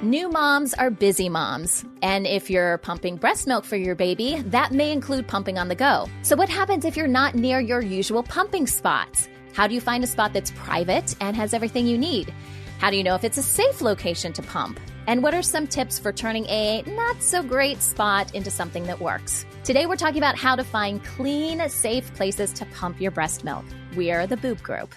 New moms are busy moms. And if you're pumping breast milk for your baby, that may include pumping on the go. So what happens if you're not near your usual pumping spots? How do you find a spot that's private and has everything you need? How do you know if it's a safe location to pump? And what are some tips for turning a not-so-great spot into something that works? Today, we're talking about how to find clean, safe places to pump your breast milk. We're the Boob Group.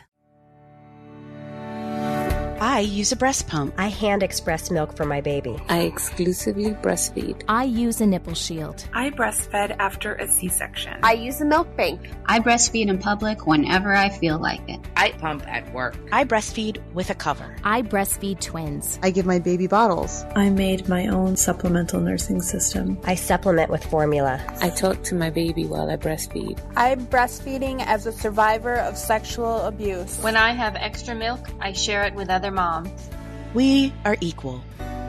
I use a breast pump. I hand express milk for my baby. I exclusively breastfeed. I use a nipple shield. I breastfed after a C-section. I use a milk bank. I breastfeed in public whenever I feel like it. I pump at work. I breastfeed with a cover. I breastfeed twins. I give my baby bottles. I made my own supplemental nursing system. I supplement with formula. I talk to my baby while I breastfeed. I'm breastfeeding as a survivor of sexual abuse. When I have extra milk, I share it with other moms. We are equal.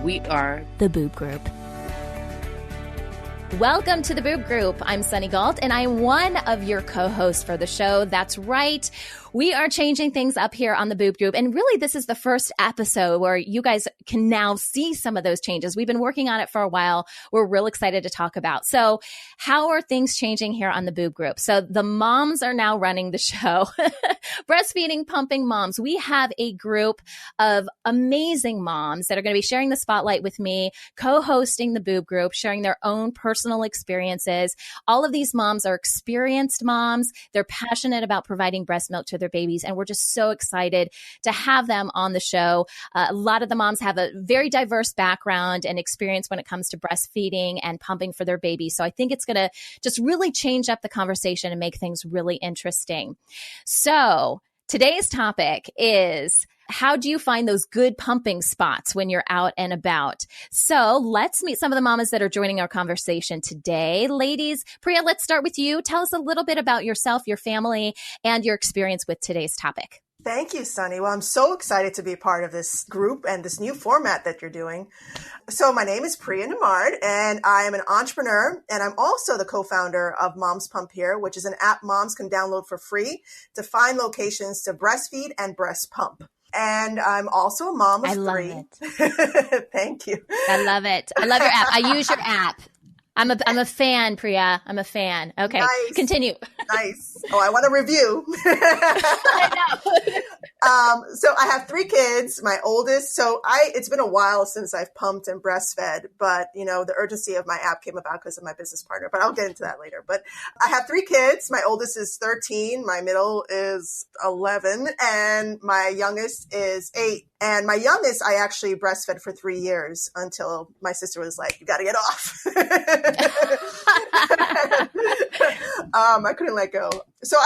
We are the Boob Group. Welcome to the Boob Group. I'm Sunny Galt, and I'm one of your co-hosts for the show. That's right. We are changing things up here on the Boob Group. And really, this is the first episode where you guys can now see some of those changes. We've been working on it for a while. We're real excited to talk about. So how are things changing here on the Boob Group? So the moms are now running the show. Breastfeeding, pumping moms. We have a group of amazing moms that are going to be sharing the spotlight with me, co-hosting the Boob Group, sharing their own personal experiences. All of these moms are experienced moms. They're passionate about providing breast milk to their babies. And we're just so excited to have them on the show. A lot of the moms have a very diverse background and experience when it comes to breastfeeding and pumping for their babies. So I think it's going to just really change up the conversation and make things really interesting. So today's topic is, how do you find those good pumping spots when you're out and about? So let's meet some of the mamas that are joining our conversation today. Ladies, Priya, let's start with you. Tell us a little bit about yourself, your family, and your experience with today's topic. Thank you, Sunny. Well, I'm so excited to be a part of this group and this new format that you're doing. So my name is Priya Nemard, and I am an entrepreneur, and I'm also the co-founder of Moms Pump Here, which is an app moms can download for free to find locations to breastfeed and breast pump. And I'm also a mom of three. I love it. Thank you. I love it. I love your app. I use your app. I'm a fan, Priya. I'm a fan. Okay, nice. Continue. Nice. Oh, I want a review. I know. So I have three kids. My oldest, it's been a while since I've pumped and breastfed, but the urgency of my app came about because of my business partner, but I'll get into that later. But I have three kids. My oldest is 13. My middle is 11 and my youngest is 8. And my youngest, I actually breastfed for 3 years until my sister was like, you got to get off. I couldn't let go. So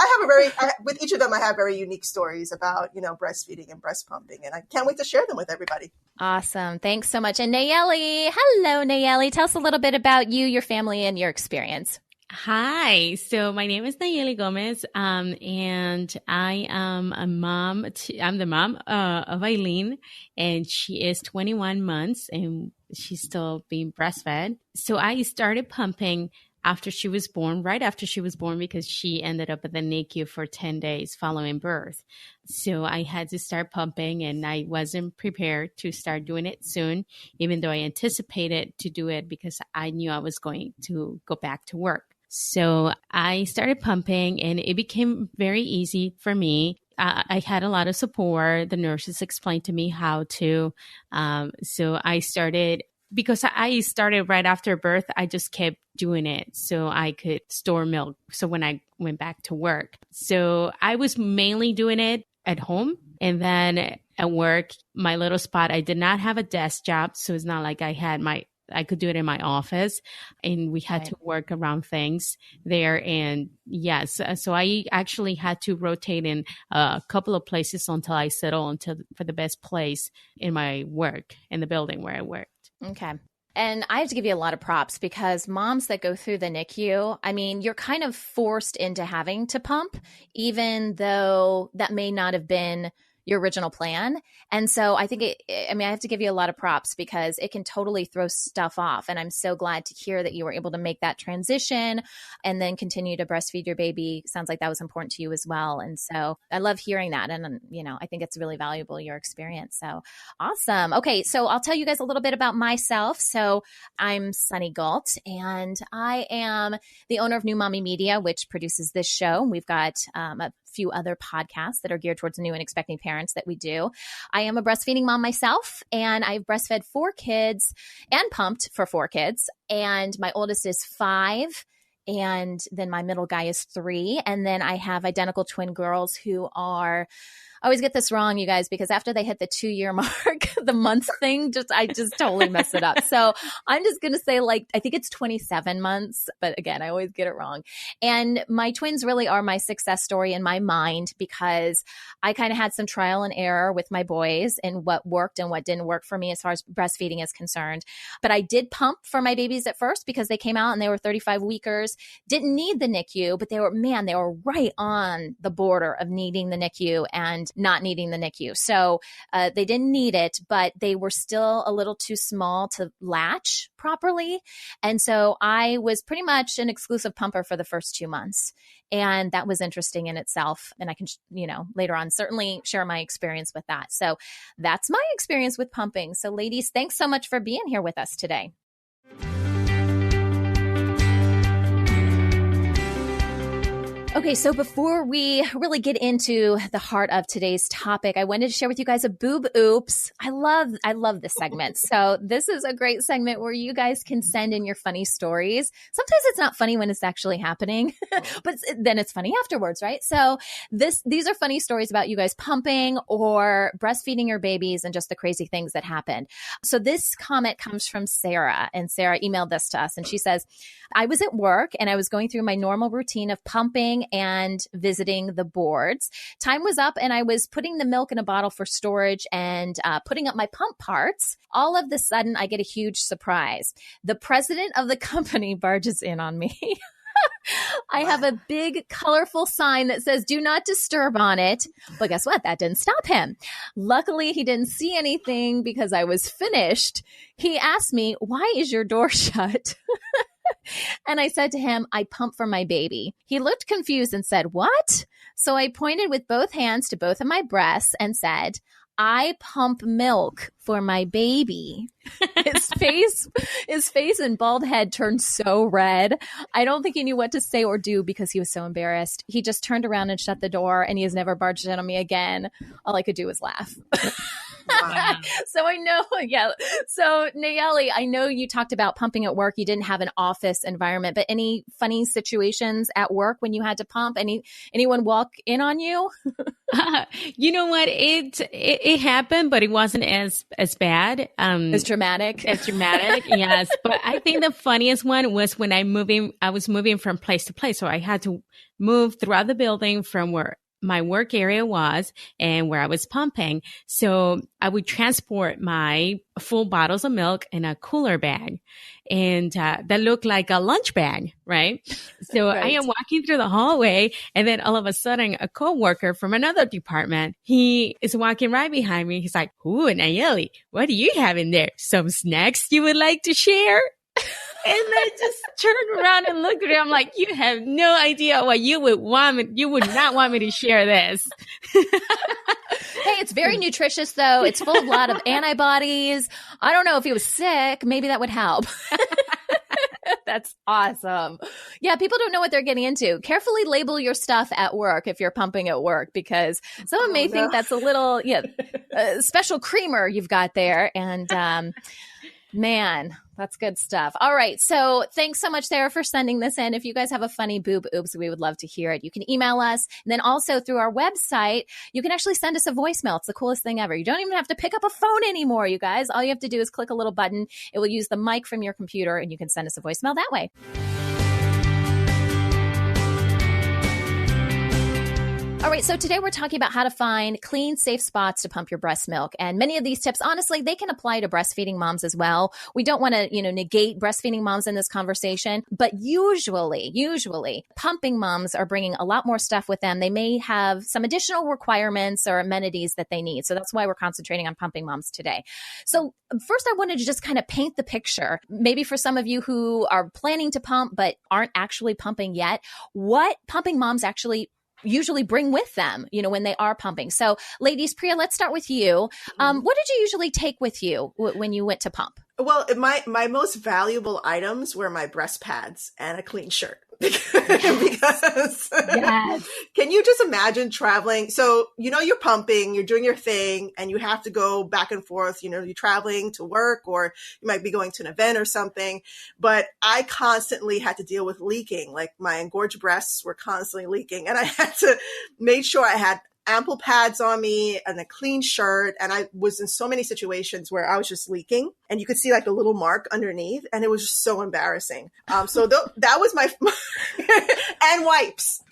with each of them, I have very unique stories about, breastfeeding and breast pumping. And I can't wait to share them with everybody. Awesome. Thanks so much. And Nayeli, hello, Nayeli. Tell us a little bit about you, your family, and your experience. Hi. So my name is Nayeli Gomez, and I am a mom. I'm the mom of Eileen, and she is 21 months, and she's still being breastfed. So I started pumping right after she was born, because she ended up at the NICU for 10 days following birth. So I had to start pumping, and I wasn't prepared to start doing it soon, even though I anticipated to do it because I knew I was going to go back to work. So I started pumping, and it became very easy for me. I had a lot of support. The nurses explained to me how to. So I started, because I started right after birth, I just kept doing it so I could store milk. So when I went back to work, so I was mainly doing it at home. And then at work, my little spot, I did not have a desk job. So it's not like I could do it in my office, and we had to work around things there. And yes, so I actually had to rotate in a couple of places until I settled for the best place in my work, in the building where I worked. Okay. And I have to give you a lot of props, because moms that go through the NICU, I mean, you're kind of forced into having to pump, even though that may not have been your original plan. And so I think I have to give you a lot of props because it can totally throw stuff off. And I'm so glad to hear that you were able to make that transition and then continue to breastfeed your baby. Sounds like that was important to you as well. And so I love hearing that. And, I think it's really valuable, your experience. So awesome. Okay. So I'll tell you guys a little bit about myself. So I'm Sunny Gault, and I am the owner of New Mommy Media, which produces this show. We've got a few other podcasts that are geared towards new and expecting parents that we do. I am a breastfeeding mom myself, and I've breastfed 4 kids and pumped for 4 kids. And my oldest is 5. And then my middle guy is 3. And then I have identical twin girls who are, I always get this wrong, you guys, because after they hit the 2-year mark, the months thing, I just totally mess it up. So I'm just going to say I think it's 27 months, but again, I always get it wrong. And my twins really are my success story in my mind because I kind of had some trial and error with my boys and what worked and what didn't work for me as far as breastfeeding is concerned. But I did pump for my babies at first because they came out and they were 35 weekers, didn't need the NICU, but they were right on the border of needing the NICU and not needing the NICU. So they didn't need it, but they were still a little too small to latch properly. And so I was pretty much an exclusive pumper for the first 2 months. And that was interesting in itself. And I can, later on certainly share my experience with that. So that's my experience with pumping. So ladies, thanks so much for being here with us today. Okay, so before we really get into the heart of today's topic, I wanted to share with you guys a boob oops. I love this segment. So this is a great segment where you guys can send in your funny stories. Sometimes it's not funny when it's actually happening, but then it's funny afterwards, right? So these are funny stories about you guys pumping or breastfeeding your babies and just the crazy things that happened. So this comment comes from Sarah, and Sarah emailed this to us, and she says, I was at work and I was going through my normal routine of pumping and visiting the boards. Time was up and I was putting the milk in a bottle for storage and putting up my pump parts. All of a sudden, I get a huge surprise. The president of the company barges in on me. I have a big, colorful sign that says, do not disturb on it. But guess what? That didn't stop him. Luckily, he didn't see anything because I was finished. He asked me, why is your door shut? And I said to him, I pump for my baby. He looked confused and said, what? So I pointed with both hands to both of my breasts and said, I pump milk for my baby. His face and bald head turned so red. I don't think he knew what to say or do because he was so embarrassed. He just turned around and shut the door, and he has never barged in on me again. All I could do was laugh. Wow. So I know, yeah. So Nayeli, I know you talked about pumping at work. You didn't have an office environment, but any funny situations at work when you had to pump? Anyone walk in on you? You know what? It happened, but it wasn't as bad. As dramatic. Yes. But I think the funniest one was when I was moving from place to place. So I had to move throughout the building from where my work area was and where I was pumping. So I would transport my full bottles of milk in a cooler bag, and that looked like a lunch bag, right? So right. I am walking through the hallway, and then all of a sudden a coworker from another department, he is walking right behind me. He's like, ooh, Nayeli, what do you have in there? Some snacks you would like to share? And I just turned around and looked at him. I'm like, you have no idea what you would want me. You would not want me to share this. Hey, it's very nutritious, though. It's full of a lot of antibodies. I don't know if he was sick. Maybe that would help. That's awesome. Yeah, people don't know what they're getting into. Carefully label your stuff at work if you're pumping at work, because someone may think that's a little special creamer you've got there. And man, that's good stuff. All right. So thanks so much, Sarah, for sending this in. If you guys have a funny boob oops, we would love to hear it. You can email us. And then also through our website, you can actually send us a voicemail. It's the coolest thing ever. You don't even have to pick up a phone anymore, you guys. All you have to do is click a little button. It will use the mic from your computer, and you can send us a voicemail that way. All All right, so today we're talking about how to find clean, safe spots to pump your breast milk. And many of these tips, honestly, they can apply to breastfeeding moms as well. We don't want to, negate breastfeeding moms in this conversation, but usually pumping moms are bringing a lot more stuff with them. They may have some additional requirements or amenities that they need. So that's why we're concentrating on pumping moms today. So first, I wanted to just kind of paint the picture. Maybe for some of you who are planning to pump but aren't actually pumping yet, what pumping moms actually usually bring with them, when they are pumping. So ladies, Priya, let's start with you. What did you usually take with you when you went to pump? Well, my most valuable items were my breast pads and a clean shirt. Because yes. Can you just imagine traveling? So, you're pumping, you're doing your thing, and you have to go back and forth. You're traveling to work, or you might be going to an event or something. But I constantly had to deal with leaking. Like, my engorged breasts were constantly leaking, and I had to make sure I had ample pads on me and a clean shirt. And I was in so many situations where I was just leaking, and you could see like a little mark underneath, and it was just so embarrassing. So that was my, and wipes.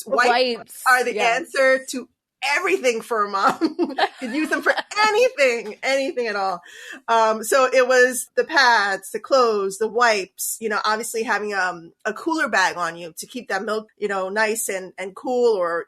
Wipes are the answer to everything for a mom. You could use them for anything at all. So it was the pads, the clothes, the wipes, obviously having a cooler bag on you to keep that milk, nice and cool, or,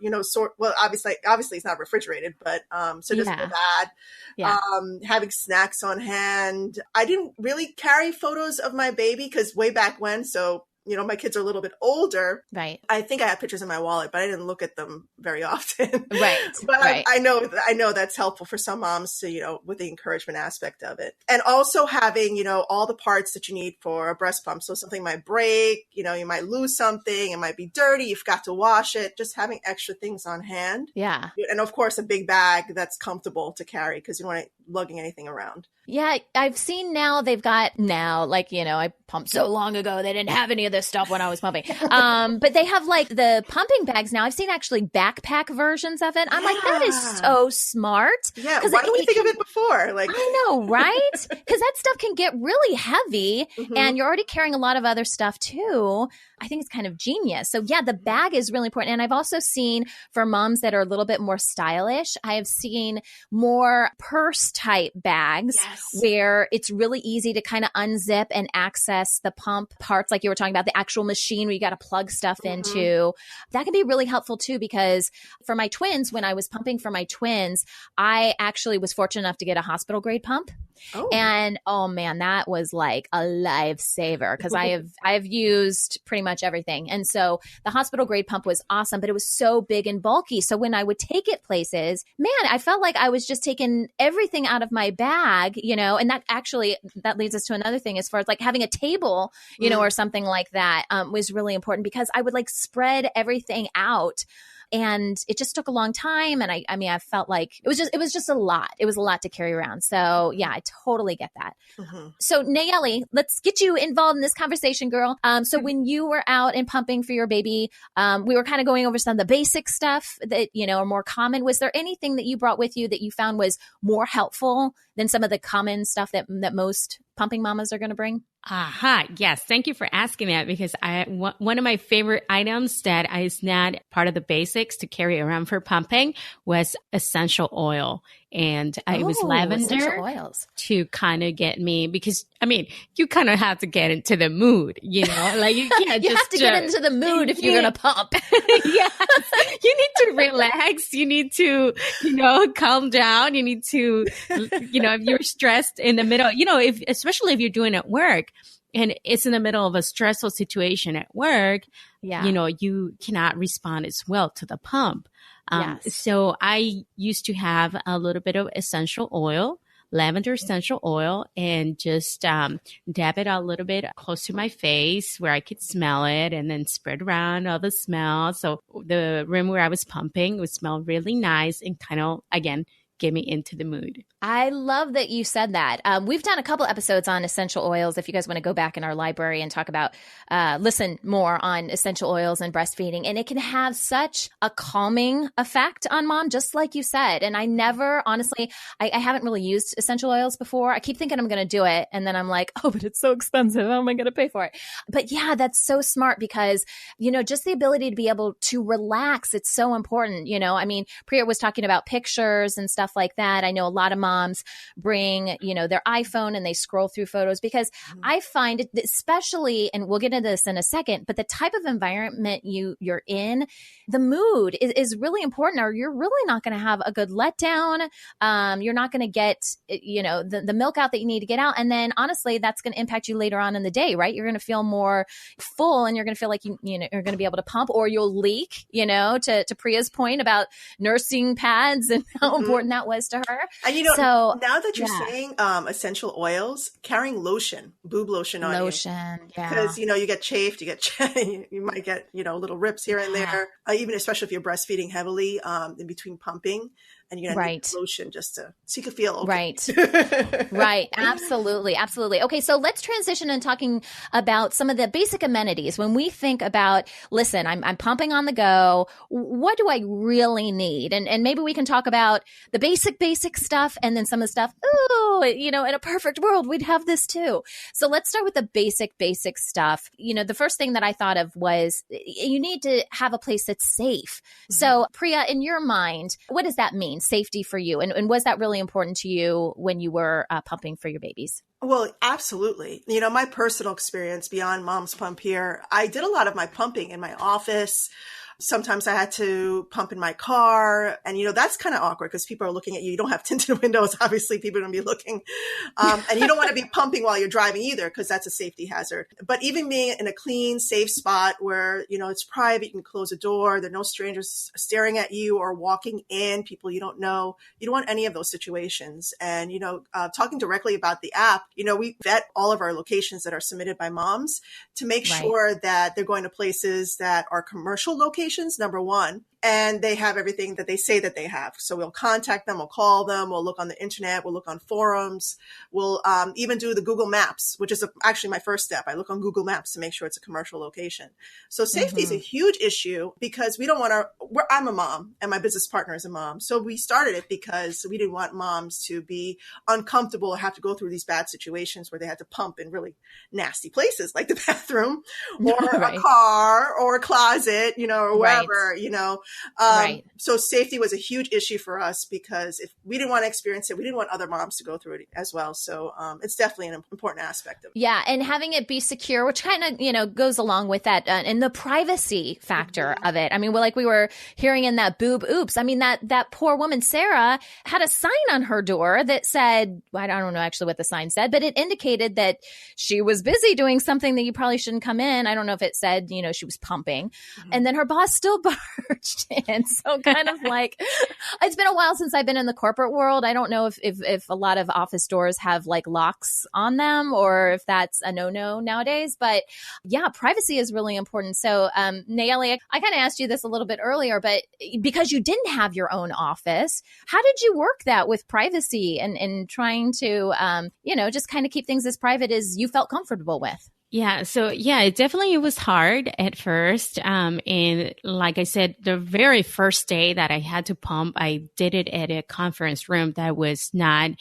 obviously it's not refrigerated, but, so just for that, having snacks on hand. I didn't really carry photos of my baby because way back when, so my kids are a little bit older. Right. I think I have pictures in my wallet, but I didn't look at them very often. Right. But right. I know that's helpful for some moms to, with the encouragement aspect of it. And also having, all the parts that you need for a breast pump. So something might break, you might lose something, it might be dirty, you've got to wash it, just having extra things on hand. Yeah. And of course, a big bag that's comfortable to carry because you don't want lugging anything around. Yeah, I've seen they've got I pumped so long ago, they didn't have any of this stuff when I was pumping. But they have like the pumping bags now. I've seen actually backpack versions of it. I'm like, that is so smart. Yeah, why didn't we think of it before? Like, I know, right? Because that stuff can get really heavy, and you're already carrying a lot of other stuff too. I think it's kind of genius. So yeah, the bag is really important. And I've also seen for moms that are a little bit more stylish, I have seen more purse type bags where it's really easy to kind of unzip and access the pump parts. Like you were talking about, the actual machine where you got to plug stuff into. That can be really helpful too, because for my twins, when I was pumping for my twins, I actually was fortunate enough to get a hospital grade pump. Oh. And oh man, that was like a lifesaver because I have used pretty much everything. And so the hospital grade pump was awesome, but it was so big and bulky. So when I would take it places, man, I felt like I was just taking everything out of my bag, and that leads us to another ththing as far as like having a table, or something like that was really important because I would like spread everything out. And it just took a long time. And I felt like it was just a lot. It was a lot to carry around. So yeah, I totally get that. So Nayeli, let's get you involved in this conversation, girl. So when you were out and pumping for your baby, we were kind of going over some of the basic stuff that, are more common. Was there anything that you brought with you that you found was more helpful than some of the common stuff that most pumping mamas are going to bring? Aha. Yes. Thank you for asking that because one of my favorite items that is not part of the basics to carry around for pumping was essential oil. And it was lavender oils to kind of get me because, you kind of have to get into the mood, like you can't you have to get into the mood if you're going to pump. Yes. You need to relax. You need to, calm down. You need to, if you're stressed in the middle, especially if you're doing it at work and it's in the middle of a stressful situation at work, you cannot respond as well to the pump. So I used to have a little bit of essential oil, lavender essential oil, and just dab it a little bit close to my face where I could smell it and then spread around all the smell. So the room where I was pumping would smell really nice and kind of, again, get me into the mood. I love that you said that. We've done a couple episodes on essential oils. If you guys want to go back in our library and talk about, listen more on essential oils and breastfeeding, and it can have such a calming effect on mom, just like you said. And I never, honestly, I haven't really used essential oils before. I keep thinking I'm going to do it. And then I'm like, oh, but it's so expensive. How am I going to pay for it? But yeah, that's so smart because, just the ability to be able to relax, it's so important. I mean, Priya was talking about pictures and stuff like that. I know a lot of moms bring, their iPhone and they scroll through photos because I find it, especially, and we'll get into this in a second, but the type of environment you're in, the mood is really important, or you're really not going to have a good letdown. You're not going to get, the milk out that you need to get out. And then honestly, that's going to impact you later on in the day, right? You're going to feel more full and you're going to feel like you're going to be able to pump, or you'll leak, to Priya's point about nursing pads and how important that was to her. And now that you're saying essential oils, carrying lotion, boob lotion on you. Because, you get chafed, you might get, little rips here and there, even especially if you're breastfeeding heavily in between pumping. And you're going to need lotion just so you can feel okay. Right. Absolutely. Okay. So let's transition and talking about some of the basic amenities. When we think about, listen, I'm pumping on the go. What do I really need? And maybe we can talk about the basic stuff and then some of the stuff, in a perfect world, we'd have this too. So let's start with the basic stuff. The first thing that I thought of was you need to have a place that's safe. So Priya, in your mind, what does that mean? Safety for you? And was that really important to you when you were pumping for your babies? Well, absolutely. My personal experience beyond Mom's Pump here, I did a lot of my pumping in my office. Sometimes I had to pump in my car, and that's kind of awkward because people are looking at you. You don't have tinted windows. Obviously, people are going to be looking, and you don't want to be pumping while you're driving either because that's a safety hazard. But even being in a clean, safe spot where it's private, you can close the door. There are no strangers staring at you or walking in, people you don't know. You don't want any of those situations. And talking directly about the app, we vet all of our locations that are submitted by moms to make sure that they're going to places that are commercial locations. Number one, and they have everything that they say that they have. So we'll contact them, we'll call them, we'll look on the internet, we'll look on forums, we'll even do the Google Maps, which is actually my first step. I look on Google Maps to make sure it's a commercial location. So safety is a huge issue because we don't want I'm a mom and my business partner is a mom. So we started it because we didn't want moms to be uncomfortable or have to go through these bad situations where they had to pump in really nasty places like the bathroom or a car or a closet, or wherever, So safety was a huge issue for us because if we didn't want to experience it, we didn't want other moms to go through it as well. So it's definitely an important aspect of it. Yeah. And having it be secure, which kind of, goes along with that and the privacy factor of it. I mean, like we were hearing in that boob oops. I mean, that poor woman, Sarah, had a sign on her door that said, I don't know actually what the sign said, but it indicated that she was busy doing something that you probably shouldn't come in. I don't know if it said, she was pumping. And then her boss still barged in. So kind of like, it's been a while since I've been in the corporate world. I don't know if a lot of office doors have like locks on them or if that's a no-no nowadays. But yeah, privacy is really important. So Nayeli, I kind of asked you this a little bit earlier, but because you didn't have your own office, how did you work that with privacy and trying to, just kind of keep things as private as you felt comfortable with? Yeah. So it was hard at first. And like I said, the very first day that I had to pump, I did it at a conference room that was not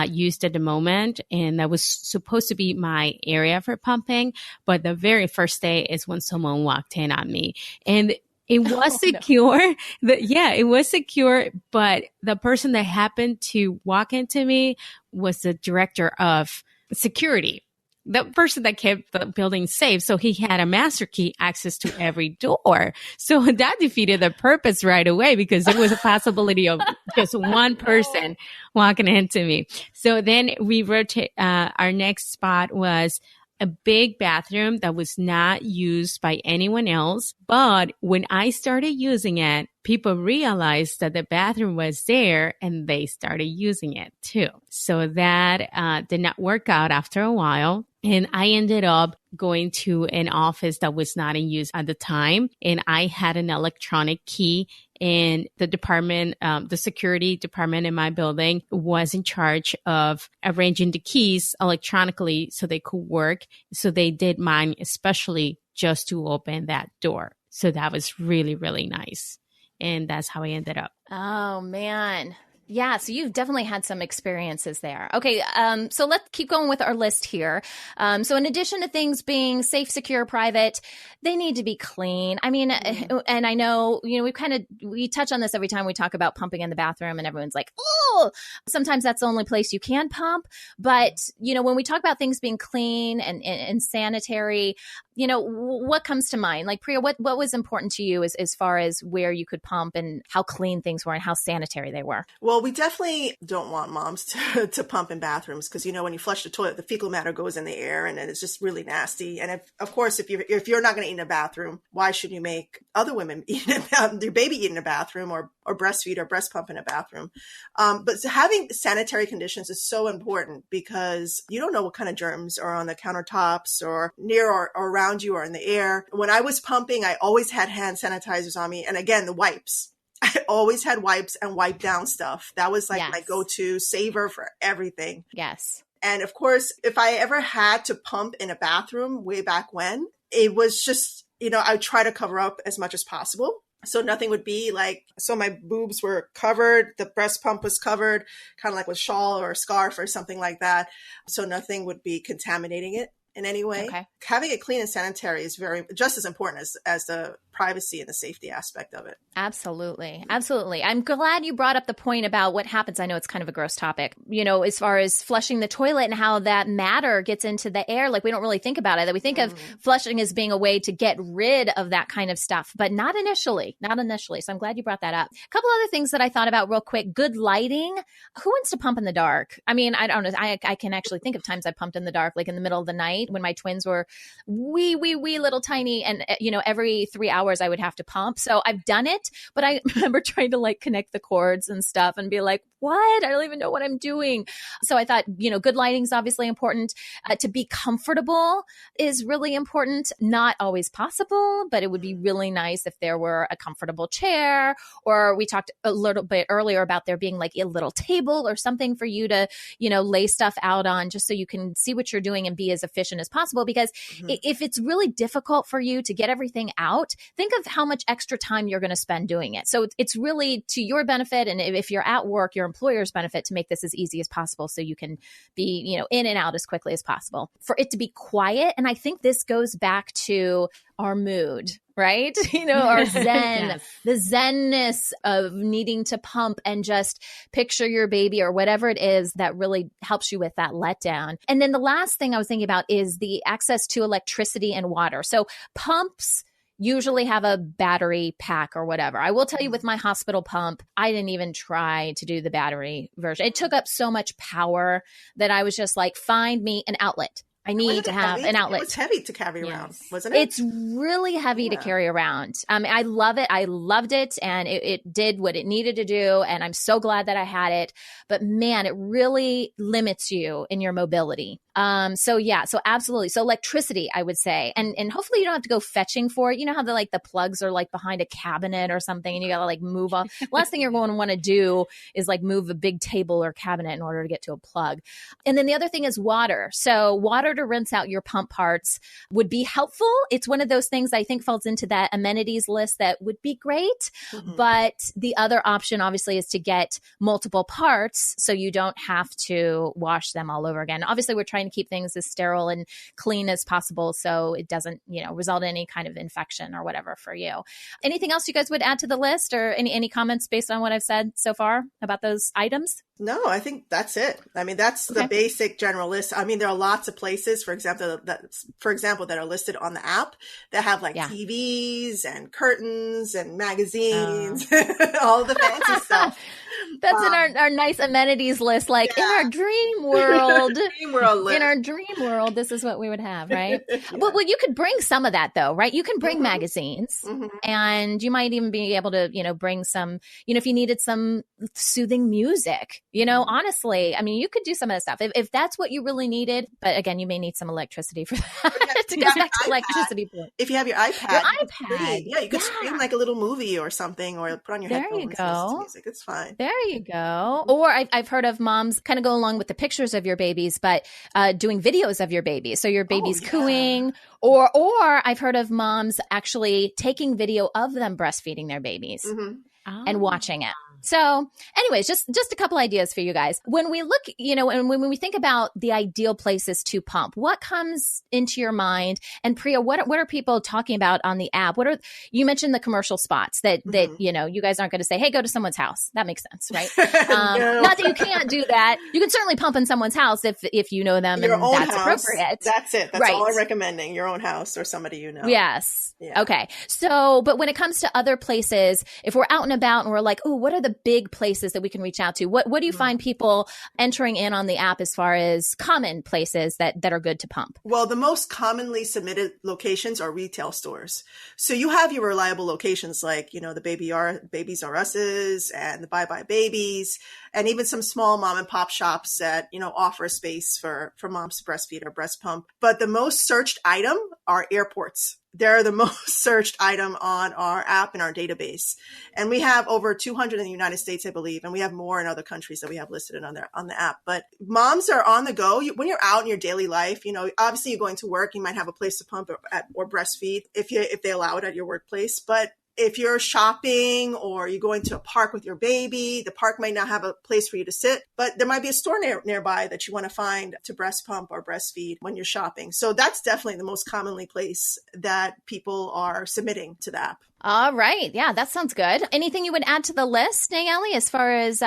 used at the moment. And that was supposed to be my area for pumping. But the very first day is when someone walked in on me, and it was secure. No. It was secure. But the person that happened to walk into me was the director of security. The person that kept the building safe. So he had a master key access to every door. So that defeated the purpose right away because there was a possibility of just one person walking into me. So then we rotate, our next spot was a big bathroom that was not used by anyone else. But when I started using it, people realized that the bathroom was there and they started using it too. So that did not work out after a while. And I ended up going to an office that was not in use at the time. And I had an electronic key, and the department, the security department in my building was in charge of arranging the keys electronically so they could work. So they did mine especially just to open that door. So that was really, really nice. And that's how I ended up. Oh, man. Yeah, so you've definitely had some experiences there. Okay, so let's keep going with our list here. So in addition to things being safe, secure, private, they need to be clean. I mean, and I know, we touch on this every time we talk about pumping in the bathroom, and everyone's like, oh, sometimes that's the only place you can pump. But, when we talk about things being clean and sanitary, what comes to mind? Like, Priya, what was important to you as far as where you could pump and how clean things were and how sanitary they were? Well, we definitely don't want moms to pump in bathrooms because, when you flush the toilet, the fecal matter goes in the air and it's just really nasty. And if you're not going to eat in a bathroom, why should you make other women eat your baby eat in a bathroom or breastfeed or breast pump in a bathroom? But having sanitary conditions is so important because you don't know what kind of germs are on the countertops or near or around you or in the air. When I was pumping, I always had hand sanitizers on me. And again, the wipes. I always had wipes and wipe down stuff. That was like my go-to saver for everything. Yes. And of course, if I ever had to pump in a bathroom way back when, it was just, I would try to cover up as much as possible. So nothing would be so my boobs were covered, the breast pump was covered, kind of like with shawl or a scarf or something like that. So nothing would be contaminating it in any way. Okay. Having it clean and sanitary is just as important as the privacy and the safety aspect of it. Absolutely. Absolutely. I'm glad you brought up the point about what happens. I know it's kind of a gross topic, as far as flushing the toilet and how that matter gets into the air. Like, we don't really think about it, that we think of flushing as being a way to get rid of that kind of stuff, but not initially. So I'm glad you brought that up. A couple other things that I thought about real quick. Good lighting. Who wants to pump in the dark? I mean, I don't know. I can actually think of times I pumped in the dark, like in the middle of the night when my twins were wee little tiny, and every 3 hours I would have to pump. So I've done it, but I remember trying to connect the cords and stuff and be like, what? I don't even know what I'm doing. So I thought, good lighting is obviously important. To be comfortable is really important. Not always possible, but it would be really nice if there were a comfortable chair, or we talked a little bit earlier about there being a little table or something for you to, lay stuff out on, just so you can see what you're doing and be as efficient as possible. Because if it's really difficult for you to get everything out, think of how much extra time you're going to spend doing it. So it's really to your benefit. And if you're at work, your employer's benefit to make this as easy as possible so you can be, in and out as quickly as possible. For it to be quiet. And I think this goes back to our mood, right? Our zen, the zenness of needing to pump and just picture your baby or whatever it is that really helps you with that letdown. And then the last thing I was thinking about is the access to electricity and water. So pumps usually have a battery pack or whatever. I will tell you, with my hospital pump, I didn't even try to do the battery version. It took up so much power that I was just like, find me an outlet. I need to have an outlet. It was heavy to carry around, wasn't it? It's really heavy to carry around. I love it. I loved it, and it did what it needed to do, and I'm so glad that I had it. But man, it really limits you in your mobility. So absolutely. So electricity, I would say, and hopefully you don't have to go fetching for it. You know how the plugs are behind a cabinet or something, and you got to move on. Last thing you're going to want to do is move a big table or cabinet in order to get to a plug. And then the other thing is water. So water to rinse out your pump parts would be helpful. It's one of those things I think falls into that amenities list that would be great. Mm-hmm. But the other option obviously is to get multiple parts so you don't have to wash them all over again. Obviously, we're trying to keep things as sterile and clean as possible so it doesn't, result in any kind of infection or whatever for you. Anything else you guys would add to the list, or any comments based on what I've said so far about those items? No, I think that's it. I mean, that's the basic general list. I mean, there are lots of places, for example, that are listed on the app that have TVs and curtains and magazines, all the fancy stuff. That's in our nice amenities list. Like in our dream world, in our dream world, this is what we would have, right? Well, you could bring some of that though, right? You can bring magazines, and you might even be able to, bring some, if you needed some soothing music, honestly, I mean, you could do some of that stuff if that's what you really needed. But again, you may need some electricity for that to get back to electricity point. If you have your iPad, you could stream like a little movie or something, or put on your headphones. There you go. Music. It's fine. There you go. Or I've heard of moms kind of go along with the pictures of your babies, but doing videos of your baby. So your baby's cooing, or I've heard of moms actually taking video of them breastfeeding their babies and watching it. So anyways, just a couple ideas for you guys. When we look, and when we think about the ideal places to pump, what comes into your mind? And Priya, what are people talking about on the app? You mentioned the commercial spots that you guys aren't going to say, hey, go to someone's house. That makes sense, right? Not that you can't do that. You can certainly pump in someone's house if you know them your and own that's house. Appropriate. That's it. That's all I'm recommending. Your own house or somebody you know. Yes. Yeah. Okay. So, but when it comes to other places, if we're out and about and we're like, oh, what are the big places that we can reach out to? What do you find people entering in on the app as far as common places that are good to pump? Well, the most commonly submitted locations are retail stores. So you have your reliable locations like, the Babies R Us's and the Bye Bye Babies, and even some small mom and pop shops that, offer a space for moms to breastfeed or breast pump. But the most searched item are airports. They're the most searched item on our app and our database. And we have over 200 in the United States, I believe. And we have more in other countries that we have listed on the app. But moms are on the go. When you're out in your daily life, obviously you're going to work, you might have a place to pump or breastfeed if they allow it at your workplace. But if you're shopping or you're going to a park with your baby, the park might not have a place for you to sit, but there might be a store nearby that you want to find to breast pump or breastfeed when you're shopping. So that's definitely the most commonly place that people are submitting to the app. All right. Yeah, that sounds good. Anything you would add to the list, Nayeli, as far as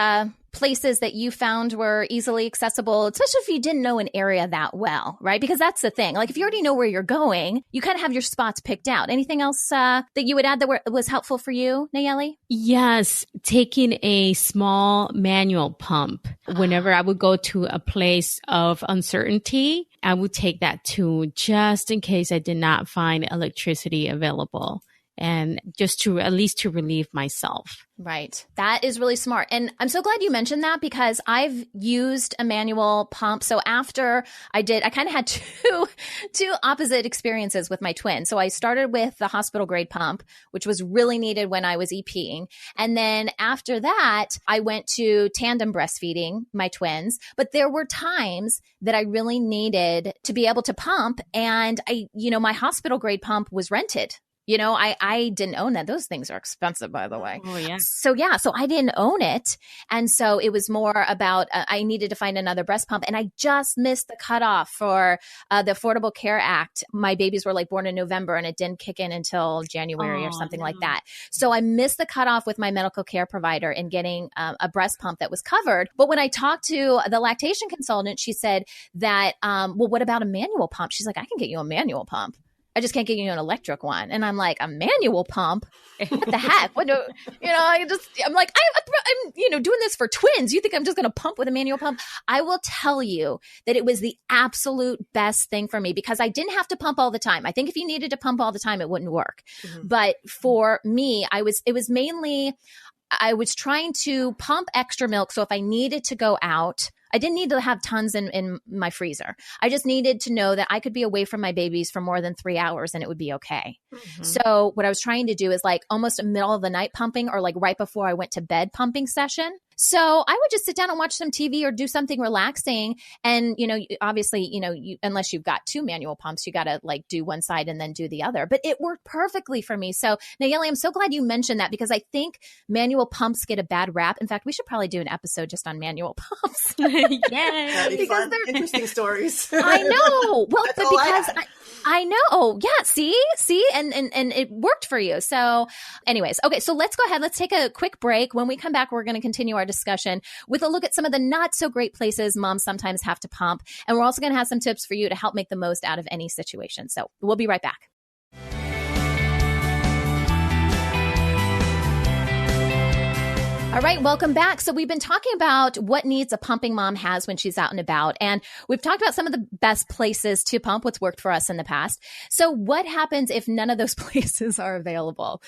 places that you found were easily accessible, especially if you didn't know an area that well, right? Because that's the thing. Like if you already know where you're going, you kind of have your spots picked out. Anything else that you would add that was helpful for you, Nayeli? Yes, taking a small manual pump. Whenever I would go to a place of uncertainty, I would take that too, just in case I did not find electricity available. And just to at least to relieve myself. Right. That is really smart. And I'm so glad you mentioned that because I've used a manual pump. So after I kind of had two opposite experiences with my twin. So I started with the hospital grade pump, which was really needed when I was EPing. And then after that, I went to tandem breastfeeding my twins. But there were times that I really needed to be able to pump. And my hospital grade pump was rented. I didn't own that. Those things are expensive, by the way. Oh, yeah. So I didn't own it. And so it was more about I needed to find another breast pump. And I just missed the cutoff for the Affordable Care Act. My babies were born in November and it didn't kick in until January or something like that. So I missed the cutoff with my medical care provider in getting a breast pump that was covered. But when I talked to the lactation consultant, she said that, well, what about a manual pump? She's like, I can get you a manual pump. I just can't get you an electric one. And I'm like, a manual pump? What the heck? I'm doing this for twins. You think I'm just going to pump with a manual pump? I will tell you that it was the absolute best thing for me because I didn't have to pump all the time. I think if you needed to pump all the time, it wouldn't work. Mm-hmm. But for me, I was trying to pump extra milk. So if I needed to go out, I didn't need to have tons in my freezer. I just needed to know that I could be away from my babies for more than 3 hours and it would be okay. Mm-hmm. So what I was trying to do is almost a middle of the night pumping or right before I went to bed pumping session. So I would just sit down and watch some TV or do something relaxing. And, obviously, unless you've got two manual pumps, you got to do one side and then do the other. But it worked perfectly for me. So Nayeli, I'm so glad you mentioned that because I think manual pumps get a bad rap. In fact, we should probably do an episode just on manual pumps. Yeah. Because they're interesting stories. I know. Well, but because I know. Yeah. See, and it worked for you. So anyways, okay. So let's go ahead. Let's take a quick break. When we come back, we're going to continue our discussion with a look at some of the not so great places moms sometimes have to pump. And we're also going to have some tips for you to help make the most out of any situation. So we'll be right back. All right, welcome back. So we've been talking about what needs a pumping mom has when she's out and about. And we've talked about some of the best places to pump, what's worked for us in the past. So what happens if none of those places are available?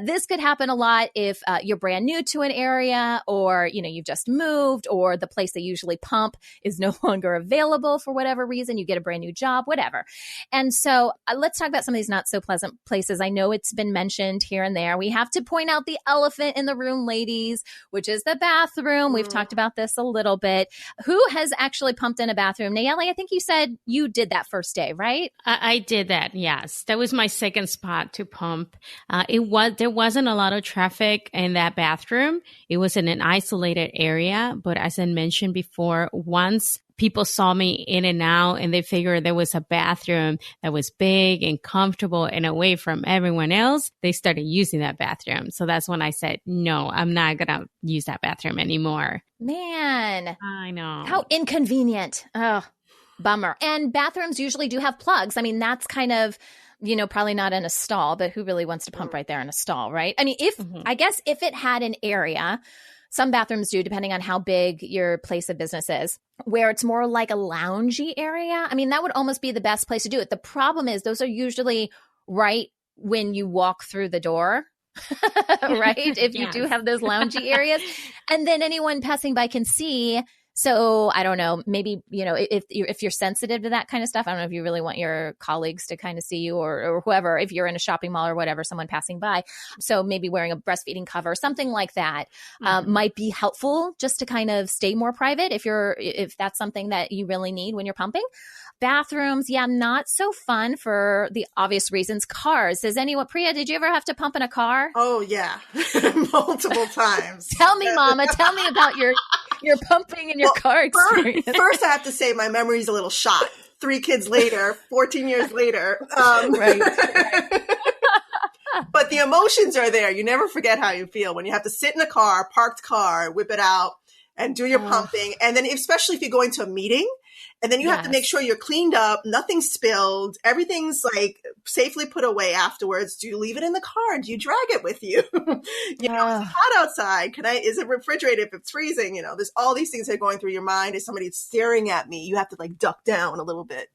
This could happen a lot if you're brand new to an area, or, you've just moved, or the place they usually pump is no longer available for whatever reason. You get a brand new job, whatever. And so let's talk about some of these not so pleasant places. I know it's been mentioned here and there. We have to point out the elephant in the room, ladies, which is the bathroom. We've talked about this a little bit. Who has actually pumped in a bathroom? Nayeli, I think you said you did that first day, right? I did that. Yes. That was my second spot to pump. There wasn't a lot of traffic in that bathroom. It was in an isolated area. But as I mentioned before, once people saw me in and out and they figured there was a bathroom that was big and comfortable and away from everyone else, they started using that bathroom. So that's when I said, no, I'm not going to use that bathroom anymore. Man. I know. How inconvenient. Oh, bummer. And bathrooms usually do have plugs. I mean, that's kind of, probably not in a stall, but who really wants to pump right there in a stall, right? I mean, I guess if it had an area, some bathrooms do, depending on how big your place of business is, where it's more like a loungy area. I mean, that would almost be the best place to do it. The problem is those are usually right when you walk through the door, right? If you do have those loungy areas. And then anyone passing by can see. So I don't know, maybe, if you're sensitive to that kind of stuff, I don't know if you really want your colleagues to kind of see you or whoever, if you're in a shopping mall or whatever, someone passing by. So maybe wearing a breastfeeding cover, something like that might be helpful just to kind of stay more private if that's something that you really need when you're pumping. Bathrooms, not so fun for the obvious reasons. Cars. Priya, did you ever have to pump in a car? Oh, yeah. Multiple times. Tell me, Mama. Tell me about your pumping in your car experience. First, I have to say my memory's a little shot. 3 kids later, 14 years later. Right. But the emotions are there. You never forget how you feel when you have to sit in a car, parked car, whip it out and do your pumping. And then especially if you're going to a meeting, and then you have to make sure you're cleaned up, nothing's spilled, everything's like safely put away afterwards. Do you leave it in the car? Do you drag it with you? Is it hot outside? Is it refrigerated if it's freezing? There's all these things that are going through your mind. Is somebody staring at me? You have to like duck down a little bit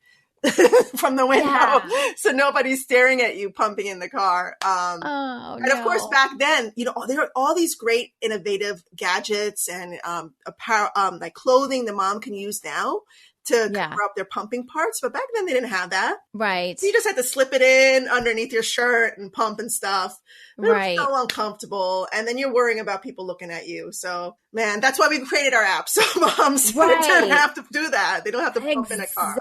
from the window so nobody's staring at you pumping in the car. And of course, back then, there are all these great innovative gadgets and apparel, like clothing the mom can use now to cover up their pumping parts. But back then they didn't have that. Right. So you just had to slip it in underneath your shirt and pump and stuff. Right. It was so uncomfortable. And then you're worrying about people looking at you. So, man, that's why we created our app. So moms don't have to do that. They don't have to pump in a car.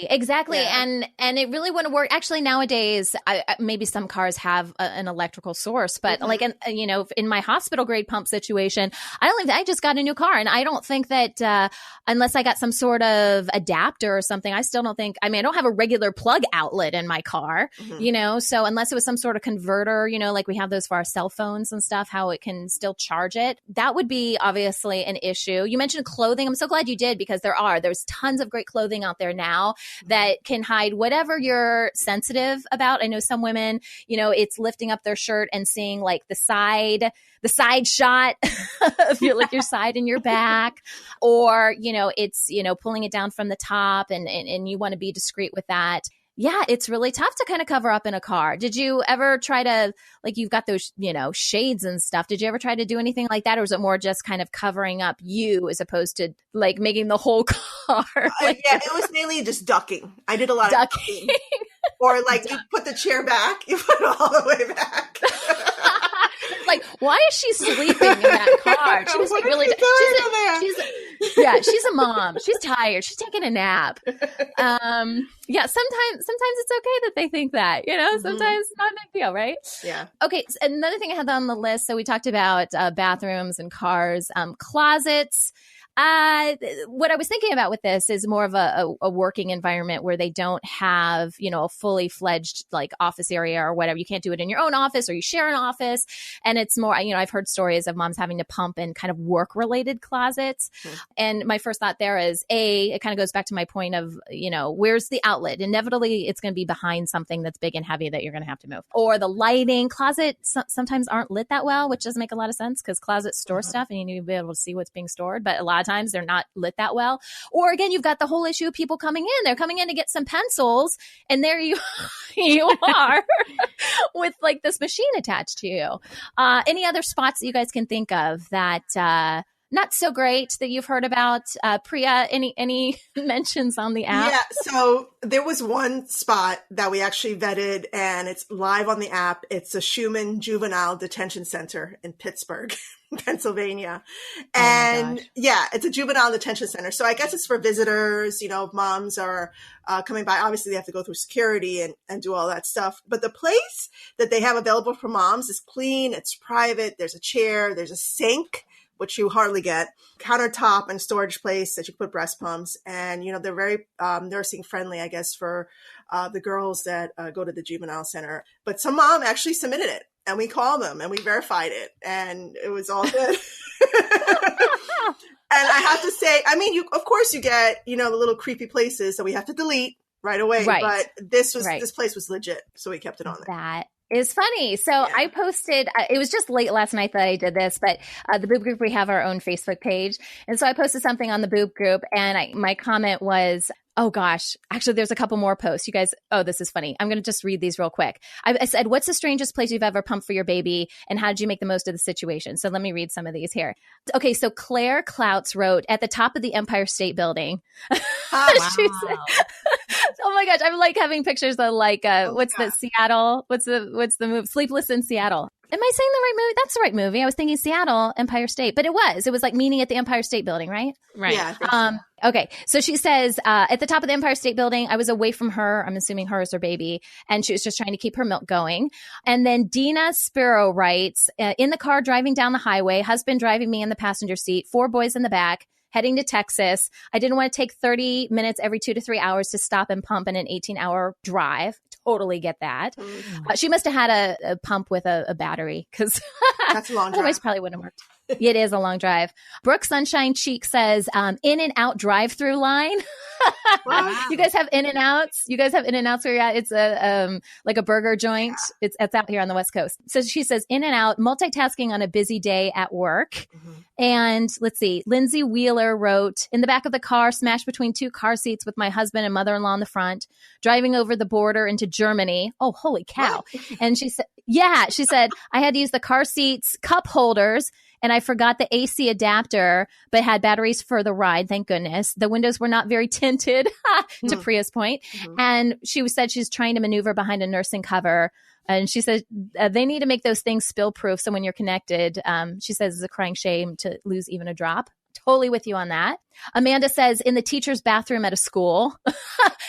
Exactly. Yeah. And it really wouldn't work. Actually, nowadays, maybe some cars have an electrical source, but like, in my hospital grade pump situation, I just got a new car, and I don't think that unless I got some sort of adapter or something, I still don't think, I don't have a regular plug outlet in my car, so unless it was some sort of converter, like we have those for our cell phones and stuff, how it can still charge it, that would be obviously an issue. You mentioned clothing. I'm so glad you did, because there's tons of great clothing out there now that can hide whatever you're sensitive about. I know some women, it's lifting up their shirt and seeing like the side shot of your side and your back, or, it's, pulling it down from the top and you want to be discreet with that. Yeah, it's really tough to kind of cover up in a car. Did you ever try to, like, you've got those, shades and stuff. Did you ever try to do anything like that? Or was it more just kind of covering up you as opposed to like making the whole car? It was mainly just ducking. I did a lot of ducking. Or like you put the chair back, you put it all the way back. Like, why is she sleeping in that car? She was like really she's a mom. She's tired. She's taking a nap. Sometimes it's okay that they think that, sometimes it's not a big deal, right? Yeah. Okay. So another thing I had on the list. So we talked about bathrooms and cars, closets. What I was thinking about with this is more of a working environment where they don't have, a fully fledged like office area or whatever. You can't do it in your own office or you share an office. And it's more, I've heard stories of moms having to pump in kind of work related closets. Mm-hmm. And my first thought there is it kind of goes back to my point of, where's the outlet? Inevitably, it's going to be behind something that's big and heavy that you're going to have to move. Or the lighting. Closets sometimes aren't lit that well, which doesn't make a lot of sense because closets store stuff and you need to be able to see what's being stored. But a lot of times they're not lit that well. Or again, you've got the whole issue of people coming in. They're coming in to get some pencils and there you are with like this machine attached to you. Any other spots that you guys can think of that not so great that you've heard about? Priya, any mentions on the app? Yeah, so there was one spot that we actually vetted and it's live on the app. It's a Schumann Juvenile Detention Center in Pittsburgh, Pennsylvania. And it's a juvenile detention center. So I guess it's for visitors, if moms are coming by. Obviously, they have to go through security and do all that stuff. But the place that they have available for moms is clean. It's private. There's a chair. There's a sink, which you hardly get, countertop and storage place that you put breast pumps. And, they're very nursing friendly, I guess, for the girls that go to the juvenile center. But some mom actually submitted it and we called them and we verified it and it was all good. And I have to say, of course you get, the little creepy places that we have to delete right away. Right. But this place was legit. So we kept it on there. That is funny. So I posted, it was just late last night that I did this, but the Boob Group, we have our own Facebook page. And so I posted something on the Boob Group and my comment was, oh gosh, actually there's a couple more posts. You guys, this is funny. I'm going to just read these real quick. I said, what's the strangest place you've ever pumped for your baby? And how did you make the most of the situation? So let me read some of these here. Okay. So Claire Clouts wrote at the top of the Empire State Building. She said, oh my gosh. I'm like having pictures of like, the Seattle? What's the movie? Sleepless in Seattle. Am I saying the right movie? That's the right movie. I was thinking Seattle, Empire State, but it was like meeting at the Empire State Building, right? Right. Yeah. Okay. So she says, at the top of the Empire State Building, I was away from her. I'm assuming her is her baby. And she was just trying to keep her milk going. And then Dina Sparrow writes, in the car driving down the highway, husband driving me in the passenger seat, 4 boys in the back, heading to Texas. I didn't want to take 30 minutes every 2 to 3 hours to stop and pump in an 18-hour drive. Totally get that. Mm-hmm. She must have had a pump with a battery because that's a long drive. Otherwise probably wouldn't have worked. It is a long drive. Brooke Sunshine Cheek says, In-N-Out drive-through line. Wow. You guys have In-N-Outs? You guys have In-N-Outs where you're at? It's like a burger joint. Yeah. It's out here on the West Coast. So she says, In-N-Out, multitasking on a busy day at work. Mm-hmm. And let's see, Lindsay Wheeler wrote, in the back of the car, smashed between 2 car seats with my husband and mother-in-law in the front, driving over the border into Germany. Oh, holy cow. And she said, I had to use the car seats cup holders and I forgot the AC adapter, but had batteries for the ride. Thank goodness. The windows were not very tinted, to Priya's point. Mm-hmm. And she said she's trying to maneuver behind a nursing cover. And she said they need to make those things spill proof. So when you're connected, she says it's a crying shame to lose even a drop. Totally with you on that. Amanda says in the teacher's bathroom at a school,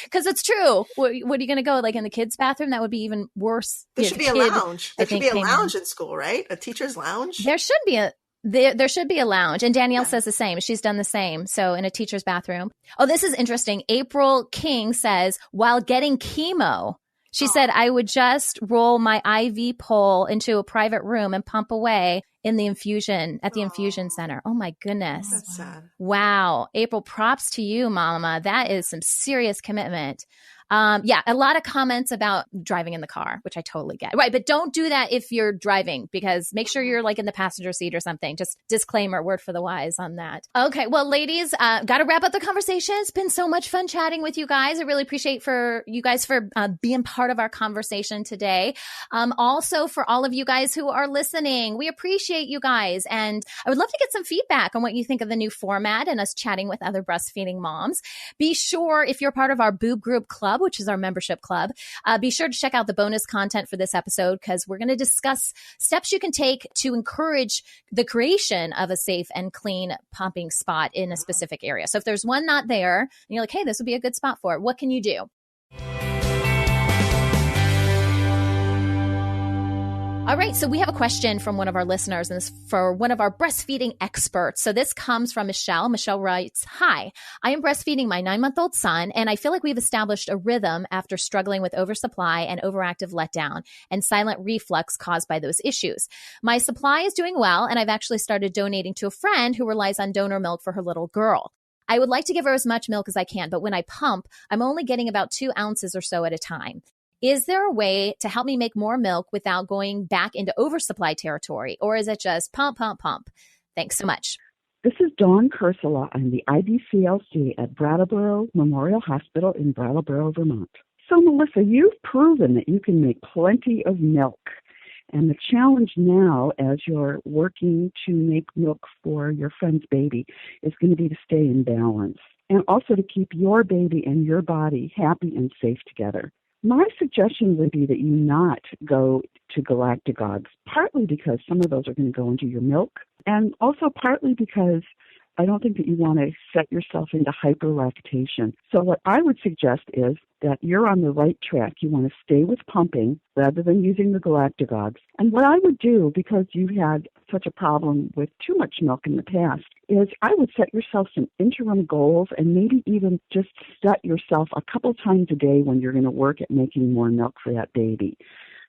because it's true. What are you going to go like in the kids' bathroom? That would be even worse. There should be a lounge. There should be a lounge in school, right? A teacher's lounge. There should be a lounge. And Danielle says the same. She's done the same. So in a teacher's bathroom. Oh, this is interesting. April King says, while getting chemo, she said, I would just roll my IV pole into a private room and pump away at the infusion center. Oh my goodness. That's sad. Wow. April, props to you, mama. That is some serious commitment. A lot of comments about driving in the car, which I totally get. Right. But don't do that if you're driving, because make sure you're like in the passenger seat or something. Just disclaimer, word for the wise on that. Okay. Well, ladies, got to wrap up the conversation. It's been so much fun chatting with you guys. I really appreciate you guys for being part of our conversation today. Also for all of you guys who are listening, we appreciate you guys. And I would love to get some feedback on what you think of the new format and us chatting with other breastfeeding moms. Be sure, if you're part of our Boob Group Club, which is our membership club, be sure to check out the bonus content for this episode, because we're going to discuss steps you can take to encourage the creation of a safe and clean pumping spot in a specific area. So if there's one not there and you're like, hey, this would be a good spot for it, what can you do? All right, so we have a question from one of our listeners, and this is for one of our breastfeeding experts. So this comes from Michelle. Michelle writes, "Hi, I am breastfeeding my 9-month-old son, and I feel like we've established a rhythm after struggling with oversupply and overactive letdown and silent reflux caused by those issues. My supply is doing well, and I've actually started donating to a friend who relies on donor milk for her little girl. I would like to give her as much milk as I can, but when I pump, I'm only getting about 2 ounces or so at a time. Is there a way to help me make more milk without going back into oversupply territory? Or is it just pump, pump, pump? Thanks so much." This is Dawn Kursula. I'm the IBCLC at Brattleboro Memorial Hospital in Brattleboro, Vermont. So, Melissa, you've proven that you can make plenty of milk. And the challenge now, as you're working to make milk for your friend's baby, is going to be to stay in balance and also to keep your baby and your body happy and safe together. My suggestion would be that you not go to galactagogues, partly because some of those are going to go into your milk, and also partly because I don't think that you want to set yourself into hyperlactation. So what I would suggest is that you're on the right track. You want to stay with pumping rather than using the galactagogues. And what I would do, because you've had such a problem with too much milk in the past, is I would set yourself some interim goals and maybe even just set yourself a couple times a day when you're going to work at making more milk for that baby.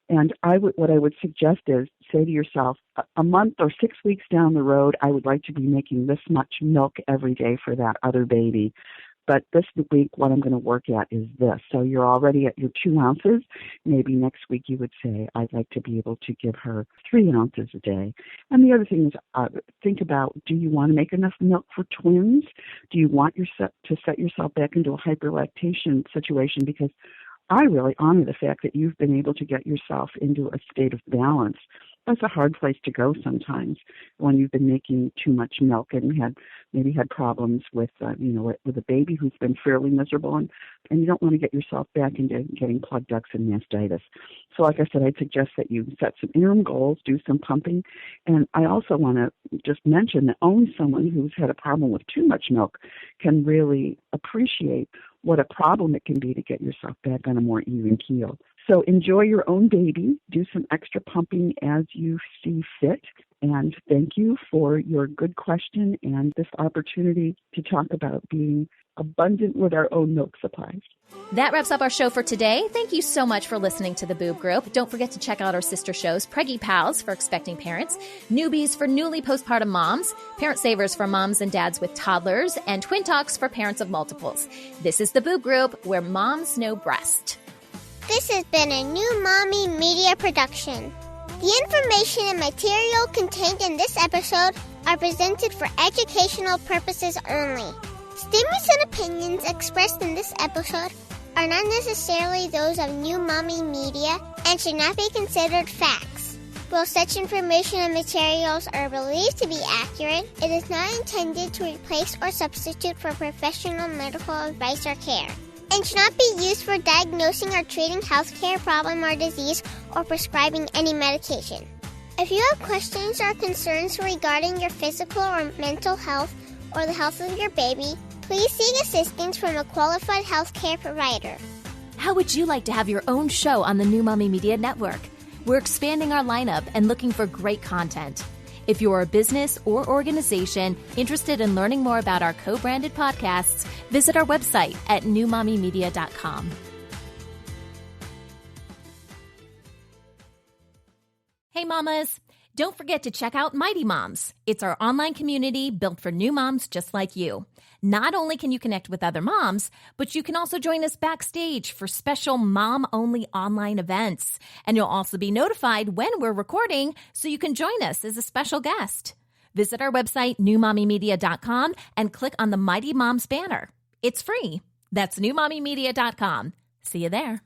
And what I would suggest is say to yourself, a month or 6 weeks down the road, I would like to be making this much milk every day for that other baby. But this week, what I'm going to work at is this. So you're already at your 2 ounces. Maybe next week you would say, I'd like to be able to give her 3 ounces a day. And the other thing is think about, do you want to make enough milk for twins? Do you want to set yourself back into a hyperlactation situation? Because I really honor the fact that you've been able to get yourself into a state of balance. That's a hard place to go sometimes when you've been making too much milk and maybe had problems with a baby who's been fairly miserable, and you don't want to get yourself back into getting plug ducts and mastitis. So like I said, I'd suggest that you set some interim goals, do some pumping, and I also want to just mention that only someone who's had a problem with too much milk can really appreciate what a problem it can be to get yourself back on a more even keel. So enjoy your own baby, do some extra pumping as you see fit, and thank you for your good question and this opportunity to talk about being abundant with our own milk supplies. That wraps up our show for today. Thank you so much for listening to The Boob Group. Don't forget to check out our sister shows, Preggy Pals for expecting parents, Newbies for newly postpartum moms, Parent Savers for moms and dads with toddlers, and Twin Talks for parents of multiples. This is The Boob Group, where moms know breast. This has been a New Mommy Media production. The information and material contained in this episode are presented for educational purposes only. Statements and opinions expressed in this episode are not necessarily those of New Mommy Media and should not be considered facts. While such information and materials are believed to be accurate, it is not intended to replace or substitute for professional medical advice or care, and should not be used for diagnosing or treating healthcare problem or disease or prescribing any medication. If you have questions or concerns regarding your physical or mental health or the health of your baby, please seek assistance from a qualified healthcare provider. How would you like to have your own show on the New Mommy Media Network? We're expanding our lineup and looking for great content. If you're a business or organization interested in learning more about our co-branded podcasts, visit our website at newmommymedia.com. Hey mamas, don't forget to check out Mighty Moms. It's our online community built for new moms just like you. Not only can you connect with other moms, but you can also join us backstage for special mom-only online events. And you'll also be notified when we're recording so you can join us as a special guest. Visit our website, newmommymedia.com, and click on the Mighty Moms banner. It's free. That's newmommymedia.com. See you there.